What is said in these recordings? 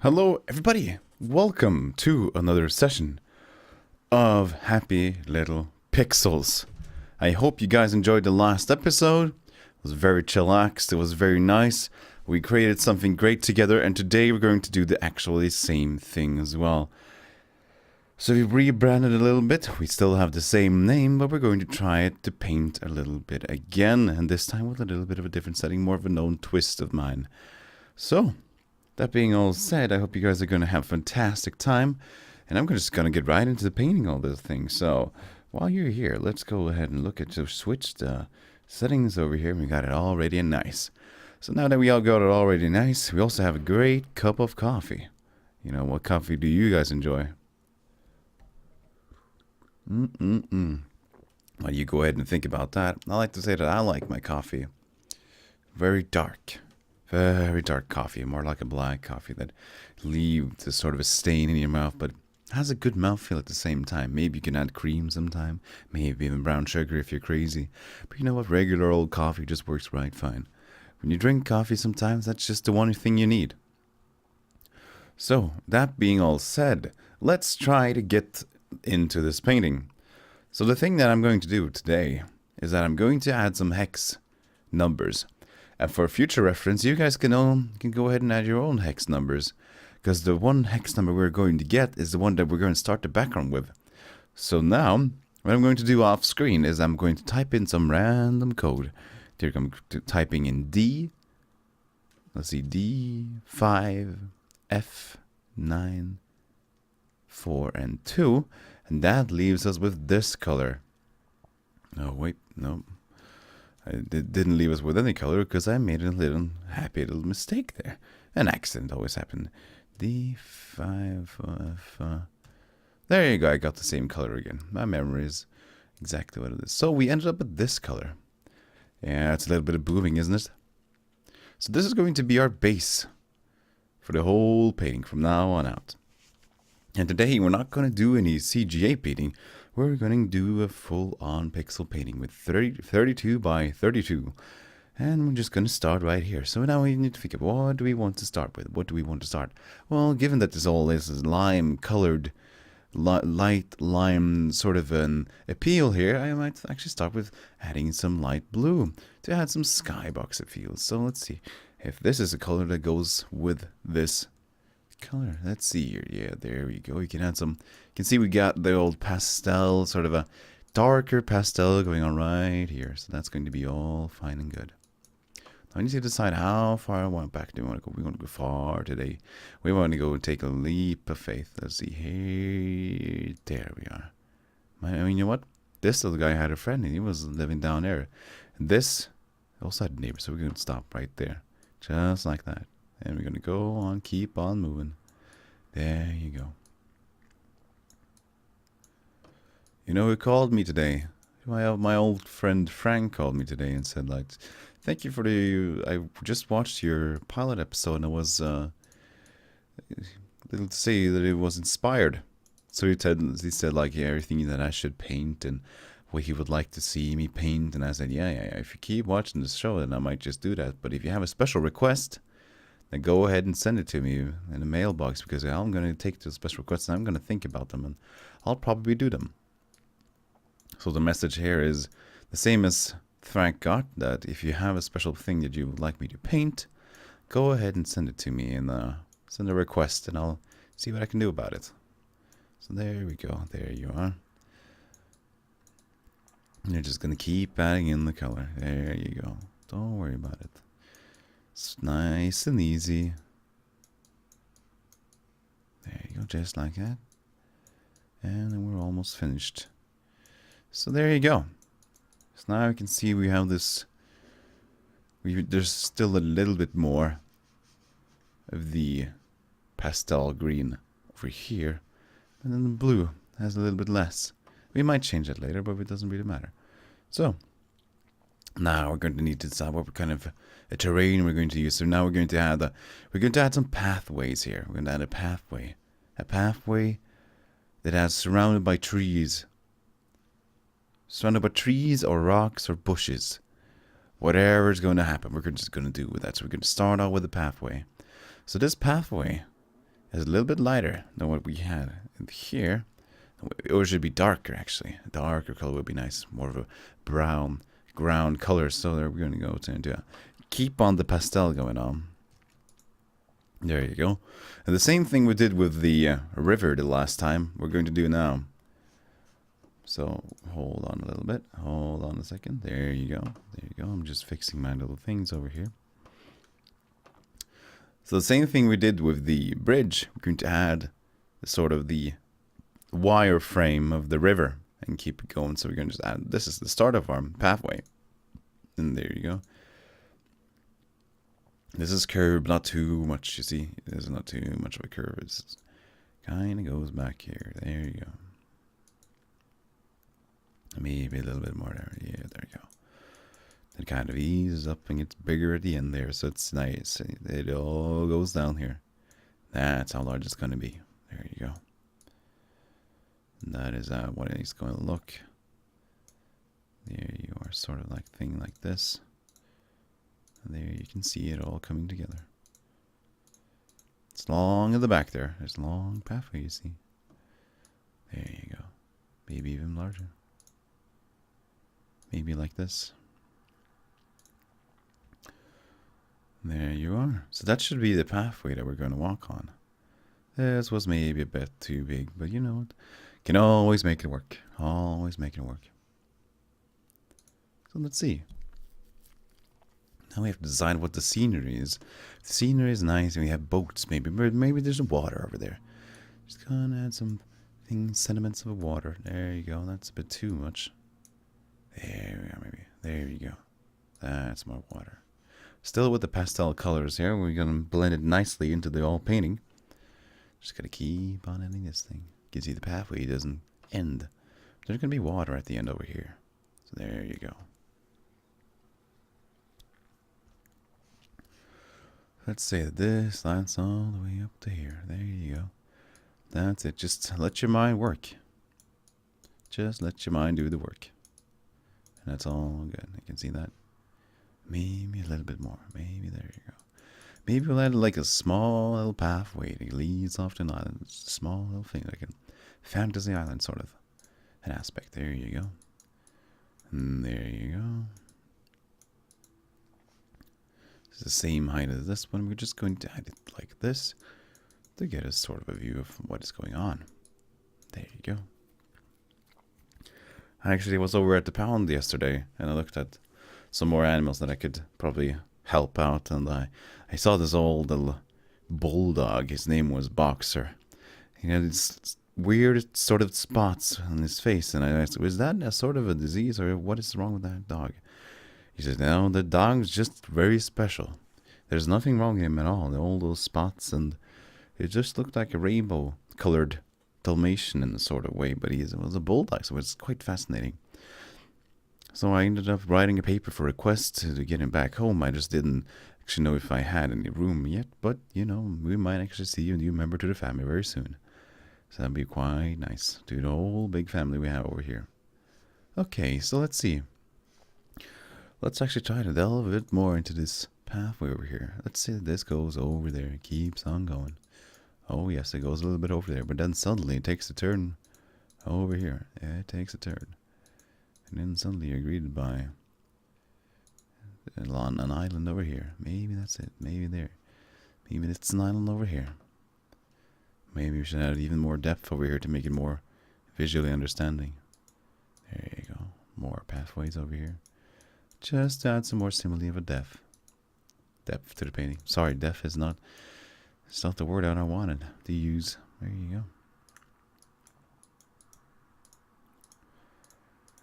Hello, everybody. Welcome to another session of Happy Little Pixels. I hope you guys enjoyed the last episode. It was very chillaxed. It was very nice. We created something great together, and today we're going to do the actually same thing as well. So we rebranded a little bit. We still have the same name, but we're going to try it to paint a little bit again, and this time with a little bit of a different setting, more of a known twist of mine. So, that being all said, I hope you guys are going to have a fantastic time, and I'm just going to get right into the painting all this thing. So, while you're here, let's go ahead and look at, so switch the settings over here, we got it all ready and nice. So now that we all got it already nice, we also have a great cup of coffee. You know, what coffee do you guys enjoy? Well, you go ahead and think about that. I like to say that I like my coffee very dark coffee, more like a black coffee that leaves a sort of a stain in your mouth, but has a good mouthfeel at the same time. Maybe you can add cream sometime, maybe even brown sugar if you're crazy. But you know what? Regular old coffee just works right fine. When you drink coffee sometimes, that's just the one thing you need. So, that being all said, let's try to get into this painting. So the thing that I'm going to do today is that I'm going to add some hex numbers. And for future reference, you guys can go ahead and add your own hex numbers, because the one hex number we're going to get is the one that we're going to start the background with. So now, what I'm going to do off screen is I'm going to type in some random code. Here I'm typing in D. Let's see, D5, F9, 4, and 2. And that leaves us with this color. Oh, wait, no. It didn't leave us with any color because I made a little happy little mistake there. An accident always happened. D5, there you go, I got the same color again. My memory is exactly what it is. So we ended up with this color. Yeah, it's a little bit of booming, isn't it? So this is going to be our base for the whole painting from now on out. And today we're not going to do any CGA painting. We're going to do a full-on pixel painting with 32 by 32. And we're just going to start right here. So now we need to figure out, what do we want to start with? What do we want to start? Well, given that this all is lime-colored, light lime sort of an appeal here, I might actually start with adding some light blue to add some skybox appeal. So let's see if this is a color that goes with this color. Let's see here. Yeah, there we go. You can add some. You can see we got the old pastel, sort of a darker pastel going on right here. So that's going to be all fine and good. Now I need to decide how far I want back. Do we want to go? We want to go far today. We want to go and take a leap of faith. Let's see. Hey, there we are. I mean, you know what? This little guy had a friend, and he was living down there. And this also had a neighbor, so we're going to stop right there, just like that. And we're going to go on, keep on moving. There you go. You know who called me today? My old friend Frank called me today and said, like, thank you for I just watched your pilot episode and I was little to say that it was inspired. So he said like, yeah, everything that I should paint and what he would like to see me paint. And I said, yeah, if you keep watching the show, then I might just do that. But if you have a special request, then go ahead and send it to me in the mailbox, because I'm going to take those special requests and I'm going to think about them and I'll probably do them. So the message here is the same as Frank got, that if you have a special thing that you would like me to paint, go ahead and send it to me and send a request and I'll see what I can do about it. So there we go. There you are. And you're just going to keep adding in the color. There you go. Don't worry about it. It's nice and easy. There you go, just like that. And then we're almost finished. So there you go. So now you can see we have this. There's still a little bit more of the pastel green over here. And then the blue has a little bit less. We might change that later, but it doesn't really matter. So now we're going to need to decide what kind of a terrain we're going to use. So now we're going to add some pathways here. We're going to add a pathway that is surrounded by trees. Surrounded by trees or rocks or bushes. Whatever is going to happen, we're just going to do with that. So we're going to start out with a pathway. So this pathway is a little bit lighter than what we had here. Or it should be darker, actually. A darker color would be nice. More of a brown ground color. So there we're going to go to keep on the pastel going on. There you go. And the same thing we did with the river the last time, we're going to do now. So hold on a little bit. Hold on a second. There you go. There you go. I'm just fixing my little things over here. So the same thing we did with the bridge, we're going to add sort of the wire frame of the river and keep it going. So we're going to just add, this is the start of our pathway. And there you go. This is curved, not too much, you see. This is not too much of a curve. It kind of goes back here. There you go. Maybe a little bit more there. Yeah, there you go. It kind of eases up and gets bigger at the end there. So it's nice. It all goes down here. That's how large it's going to be. There you go. And that is what it's going to look. There you are, sort of like thing like this. And there you can see it all coming together. It's long in the back there. There's a long pathway, you see. There you go. Maybe even larger. Maybe like this. There you are. So that should be the pathway that we're going to walk on. This was maybe a bit too big, but you know what? Can always make it work. Always make it work. So let's see. Now we have to decide what the scenery is. The scenery is nice and we have boats maybe. Maybe there's some water over there. Just gonna add some things, sediments of water. There you go. That's a bit too much. There we go, maybe. There you go. That's more water. Still with the pastel colors here. We're gonna blend it nicely into the all painting. Just gotta keep on ending this thing. You can see the pathway doesn't end. There's gonna be water at the end over here. So there you go. Let's say that this line's all the way up to here. There you go. That's it. Just let your mind work. Just let your mind do the work. And that's all good. You can see that. Maybe a little bit more. Maybe there you go. Maybe we'll add like a small little pathway that leads off to an island. It's a small little thing, like a fantasy island sort of an aspect. There you go. And there you go. It's the same height as this one. We're just going to add it like this to get a sort of a view of what is going on. There you go. I actually was over at the pound yesterday and I looked at some more animals that I could probably help out, and I saw this old little bulldog. His name was Boxer. He had these weird sort of spots on his face, and I asked, "Was that a sort of a disease, or what is wrong with that dog?" He said, "No, the dog's just very special. There's nothing wrong with him at all. All those spots, and it just looked like a rainbow-colored Dalmatian in a sort of way, but he was a bulldog, so it's quite fascinating." So I ended up writing a paper for request to get him back home. I just didn't actually know if I had any room yet, but, you know, we might actually see a new member to the family very soon. So that'd be quite nice to the whole big family we have over here. Okay, so let's see. Let's actually try to delve a bit more into this pathway over here. Let's see that this goes over there. It keeps on going. Oh, yes, it goes a little bit over there, but then suddenly it takes a turn over here. It takes a turn. And then suddenly you're greeted by an island over here. Maybe that's it. Maybe there. Maybe it's an island over here. Maybe we should add even more depth over here to make it more visually understanding. There you go. More pathways over here. Just add some more simile of a depth. Depth to the painting. Sorry, depth is not... It's not the word I wanted to use. There you go.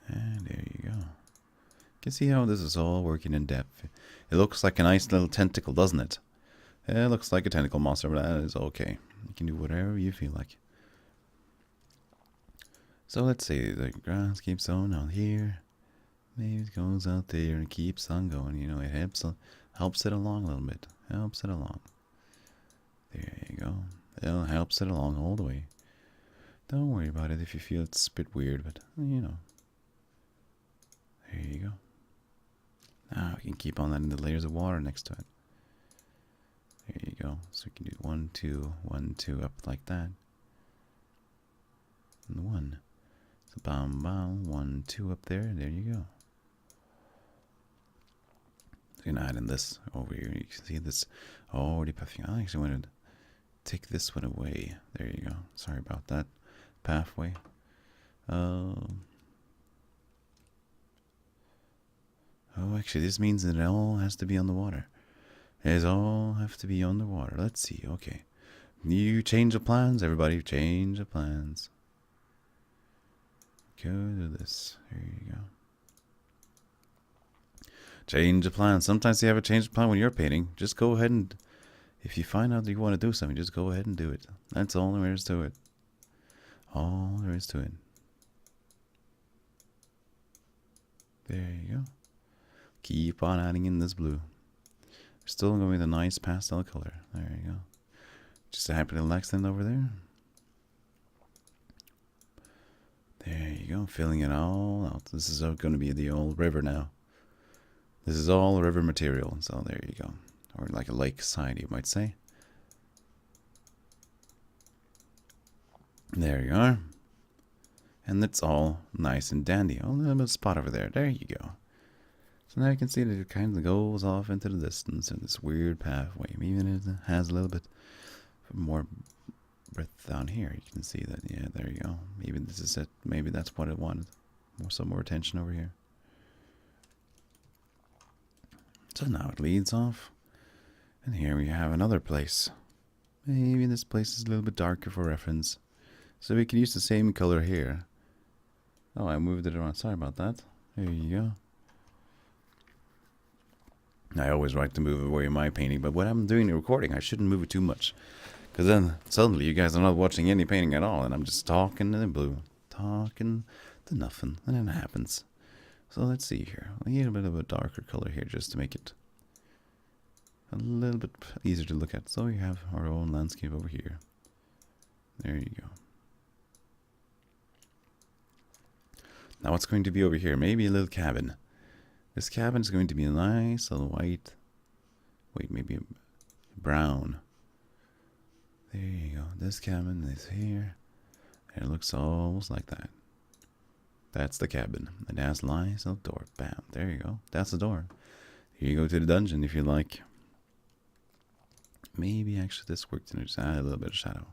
And there you go. You can see how this is all working in depth. It looks like a nice little tentacle, doesn't it? It looks like a tentacle monster, but that is okay. You can do whatever you feel like. So let's see, the grass keeps on out here. Maybe it goes out there and keeps on going. You know, it helps it along a little bit. Helps it along. There you go. It helps it along all the way. Don't worry about it if you feel it's a bit weird, but, you know. There you go. Now we can keep on adding the layers of water next to it. There you go. So we can do 1, 2, 1, 2 up like that. And 1. So bam, bam, 1, 2 up there. There you go. So you can add in this over here. You can see this already puffing. I actually want to take this one away. There you go. Sorry about that. Pathway. Oh, actually, this means that it all has to be on the water. It all have to be on the water. Let's see. Okay. You change the plans, everybody. Change the plans. Go to this. There you go. Change the plan. Sometimes you have a change of plan when you're painting. Just go ahead and, if you find out that you want to do something, just go ahead and do it. That's all there is to it. All there is to it. There you go. Keep on adding in this blue. Still going with a nice pastel color. There you go. Just a happy little accent over there. There you go. Filling it all out. This is going to be the old river now. This is all river material. So there you go. Or like a lake side, you might say. There you are. And it's all nice and dandy. Oh, a little bit of spot over there. There you go. So now you can see that it kind of goes off into the distance in this weird pathway. Even it has a little bit more breadth down here. You can see that, yeah, there you go. Maybe this is it. Maybe that's what it wanted. Some more attention over here. So now it leads off. And here we have another place. Maybe this place is a little bit darker for reference. So we can use the same color here. Oh, I moved it around. Sorry about that. There you go. I always like to move away in my painting, but when I'm doing the recording, I shouldn't move it too much. Because then suddenly you guys are not watching any painting at all, and I'm just talking to the blue. Talking to nothing. And then it happens. So let's see here. I need a bit of a darker color here just to make it a little bit easier to look at. So we have our own landscape over here. There you go. Now what's going to be over here? Maybe a little cabin. This cabin is going to be a nice little white. Wait, maybe brown. There you go. This cabin is here. And it looks almost like that. That's the cabin. It has a nice little door. Bam. There you go. That's the door. Here you go to the dungeon if you like. Maybe actually this worked and just add a little bit of shadow.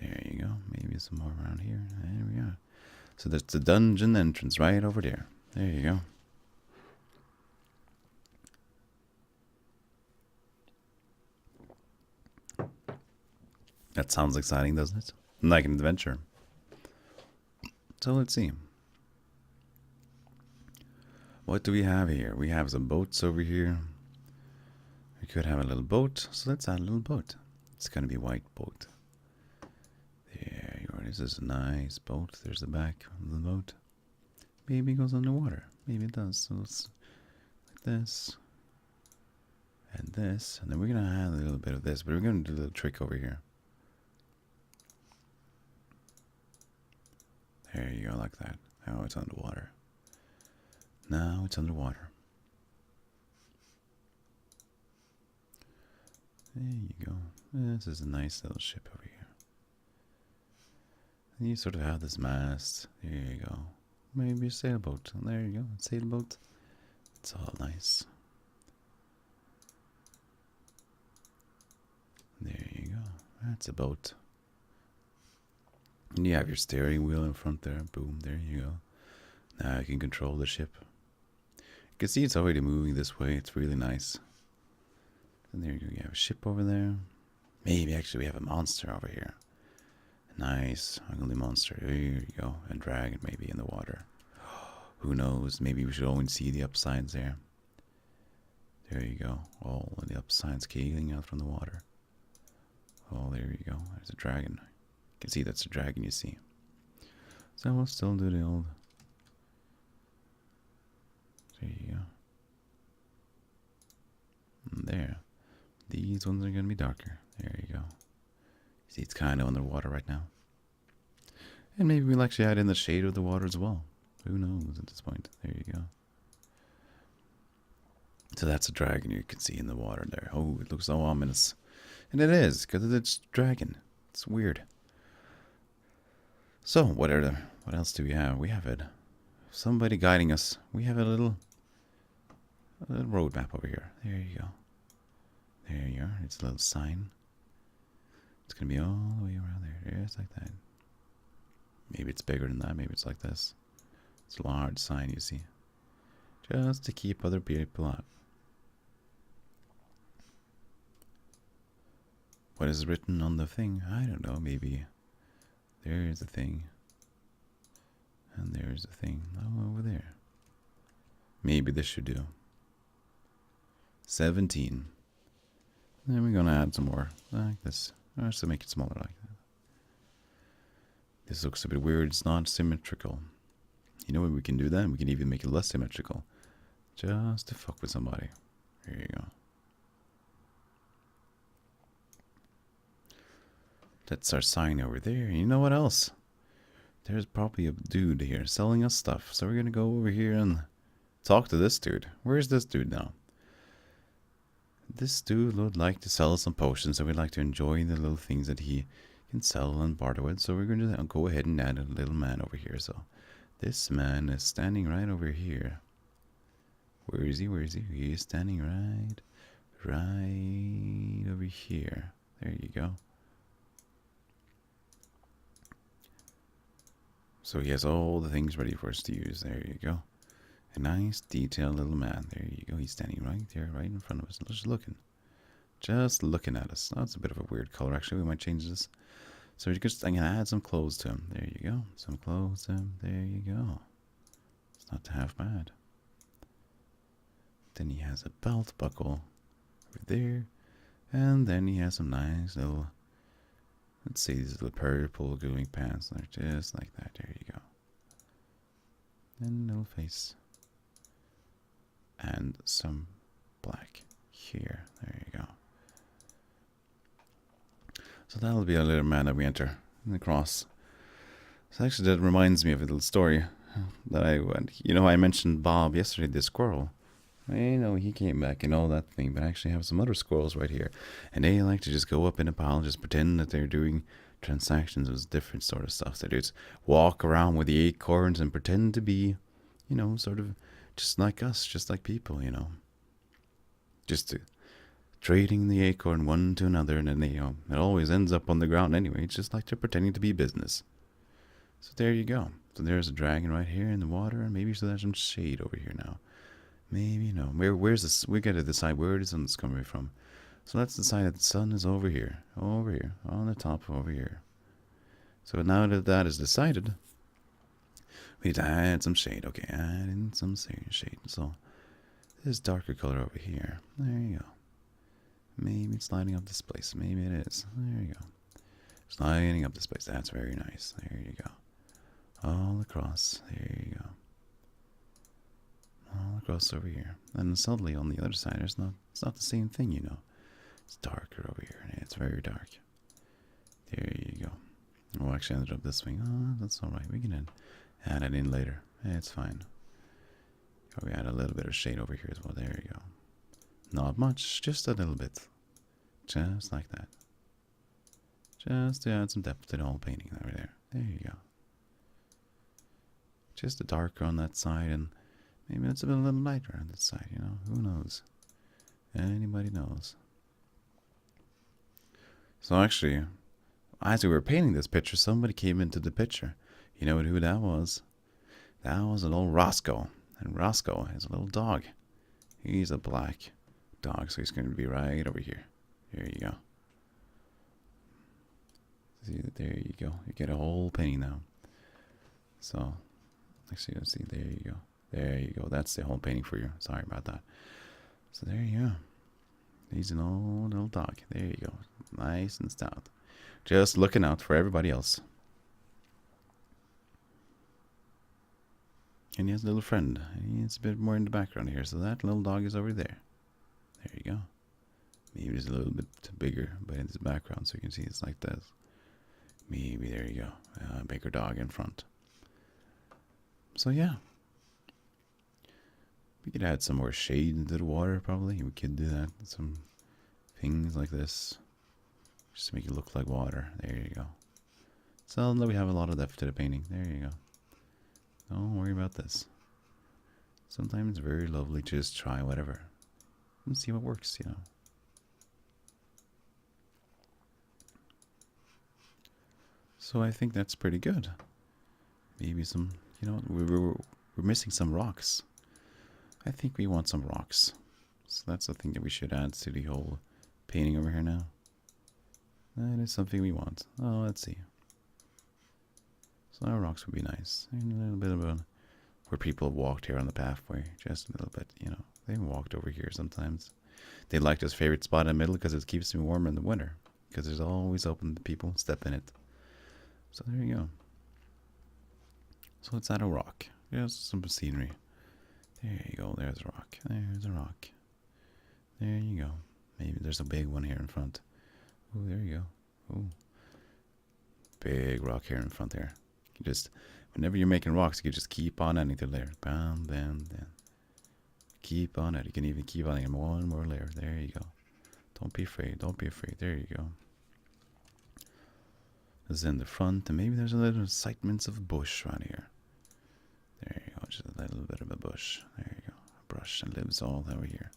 There you go. Maybe some more around here. There we are. So that's the dungeon entrance right over there. There you go. That sounds exciting, doesn't it? Like an adventure. So let's see. What do we have here? We have some boats over here. We could have a little boat. So let's add a little boat. It's going to be a white boat. There you are. This is a nice boat. There's the back of the boat. Maybe it goes underwater. Maybe it does. So it's like this. And this. And then we're going to add a little bit of this. But we're going to do a little trick over here. There you go, like that. Now it's underwater. Now it's underwater. There you go. This is a nice little ship over here. And you sort of have this mast. There you go. Maybe a sailboat. There you go. A sailboat. It's all nice. There you go. That's a boat. And you have your steering wheel in front there. Boom. There you go. Now you can control the ship. You can see it's already moving this way. It's really nice. And there you go. You have a ship over there. Maybe actually we have a monster over here. A nice, ugly monster. There you go. A dragon maybe in the water. Who knows? Maybe we should only see the upsides there. There you go. All of the upsides scaling out from the water. Oh, there you go. There's a dragon. You can see that's a dragon, you see. So we'll still do the old. There you go. And there. These ones are going to be darker. There you go. See, it's kind of underwater right now. And maybe we'll actually add in the shade of the water as well. Who knows at this point? There you go. So that's a dragon you can see in the water there. Oh, it looks so ominous. And it is, because it's dragon. It's weird. So, what else do we have? We have somebody guiding us. We have a little road map over here. There you go. There you are. It's a little sign. It's going to be all the way around there. Just like that. Maybe it's bigger than that. Maybe it's like this. It's a large sign, you see. Just to keep other people out. What is written on the thing? I don't know. Maybe there's a thing. And there's a thing. Oh, over there. Maybe this should do. 17. Then we're going to add some more. Like this. Just to make it smaller like that. This looks a bit weird. It's not symmetrical. You know what we can do then? We can even make it less symmetrical. Just to fuck with somebody. There you go. That's our sign over there. You know what else? There's probably a dude here selling us stuff. So we're going to go over here and talk to this dude. Where's this dude now? This dude would like to sell some potions. So we'd like to enjoy the little things that he can sell and barter with. So we're going to go ahead and add a little man over here. So this man is standing right over here. Where is he? Where is he? He's standing right over here. There you go. So he has all the things ready for us to use. There you go. A nice, detailed little man. There you go. He's standing right there, right in front of us. Just looking. Just looking at us. That's a bit of a weird color, actually. We might change this. So I'm going to add some clothes to him. There you go. Some clothes to him. There you go. It's not half bad. Then he has a belt buckle over there. And then he has some nice little... Let's see, these little purple glowing pants. They're just like that. There you go. And a little face. And some black here. There you go. So that'll be a little man that we enter in the cross. So actually that reminds me of a little story that I went. You know, I mentioned Bob yesterday, the squirrel. You know, he came back and all that thing, but I actually have some other squirrels right here. And they like to just go up in a pile and just pretend that they're doing transactions with different sort of stuff. They just walk around with the acorns and pretend to be, you know, sort of just like us, just like people, you know. Just trading the acorn one to another, and then they, you know, it always ends up on the ground anyway. It's just like they're pretending to be business. So there you go. So there's a dragon right here in the water, and maybe so there's some shade over here now. Maybe, no. Where's this? We gotta decide where the sun's coming from. So let's decide that the sun is over here, on the top over here. So now that that is decided, we need to add some shade. Okay, add in some shade. So this darker color over here. There you go. Maybe it's lighting up this place. Maybe it is. There you go. It's lighting up this place. That's very nice. There you go. All across. There you go. All across over here. And suddenly on the other side, it's not the same thing, you know. It's darker over here. It's very dark. There you go. We'll actually end up this way. Oh, that's alright. We can add it in later. It's fine. We add a little bit of shade over here as well. There you go. Not much, just a little bit. Just like that. Just to add some depth to the whole painting over there. There you go. Just a darker on that side, and maybe it's a little lighter on this side, you know. Who knows? Anybody knows. So actually, as we were painting this picture, somebody came into the picture. You know who that was? That was a little Roscoe. And Roscoe has a little dog. He's a black dog, so he's going to be right over here. There you go. See, there you go. You get a whole painting now. So, actually, let's see. There you go. There you go. That's the whole painting for you. Sorry about that. So there you go. He's an old little dog. There you go. Nice and stout. Just looking out for everybody else. And he has a little friend. He's a bit more in the background here. So that little dog is over there. There you go. Maybe it's a little bit bigger, but in the background, so you can see it's like this. Maybe there you go. A bigger dog in front. So yeah. We could add some more shade into the water, probably. We could do that. Some things like this. Just to make it look like water. There you go. So now we have a lot of depth to the painting. There you go. Don't worry about this. Sometimes it's very lovely to just try whatever. And see what works, you know. So I think that's pretty good. Maybe some, you know, we're missing some rocks. I think we want some rocks. So that's the thing that we should add to the whole painting over here now. That is something we want. Oh, let's see. So our rocks would be nice. And a little bit of a, where people have walked here on the pathway. Just a little bit, you know. They walked over here sometimes. They like this favorite spot in the middle because it keeps them warm in the winter. Because there's always open to people step in it. So there you go. So let's add a rock. There's some scenery. There you go. There's a rock. There's a rock. There you go. Maybe there's a big one here in front. Oh, there you go. Oh, big rock here in front there. You just, whenever you're making rocks, you can just keep on adding to the layer. Bam, bam, bam. Keep on it. You can even keep on adding one more layer. There you go. Don't be afraid. Don't be afraid. There you go. This is in the front, and maybe there's a little segments of bush around here. There you go, just a little bit of a bush. There you go, a brush that lives all over here.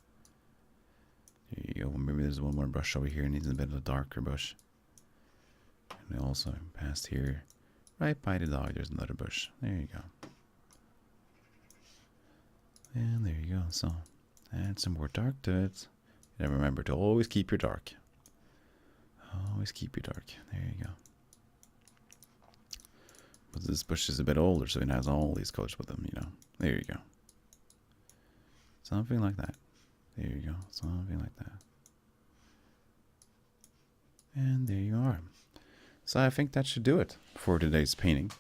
There you go. Maybe there's one more brush over here. It needs a bit of a darker bush. And also past here, right by the dog, there's another bush. There you go. And there you go. So add some more dark to it. And remember to always keep your dark. Always keep your dark. There you go. But this bush is a bit older, so it has all these colors with them, you know. There you go. Something like that. There you go. Something like that. And there you are. So I think that should do it for today's painting.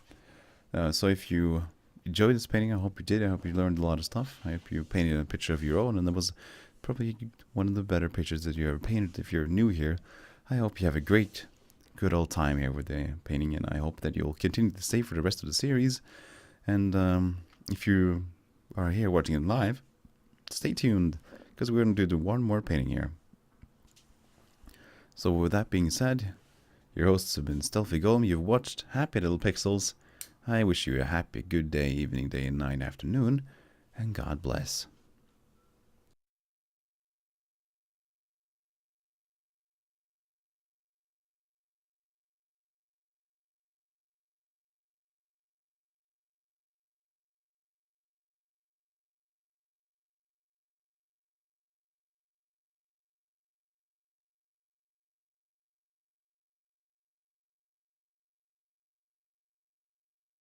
So if you enjoyed this painting, I hope you did. I hope you learned a lot of stuff. I hope you painted a picture of your own, and that was probably one of the better pictures that you ever painted. If you're new here, I hope you have a good old time here with the painting, and I hope that you'll continue to stay for the rest of the series. And if you are here watching it live, stay tuned, because we're going to do one more painting here. So with that being said, your hosts have been Stealthygolem. You've watched Happy Little Pixels. I wish you a happy, good day, evening, day, and night, afternoon, and God bless.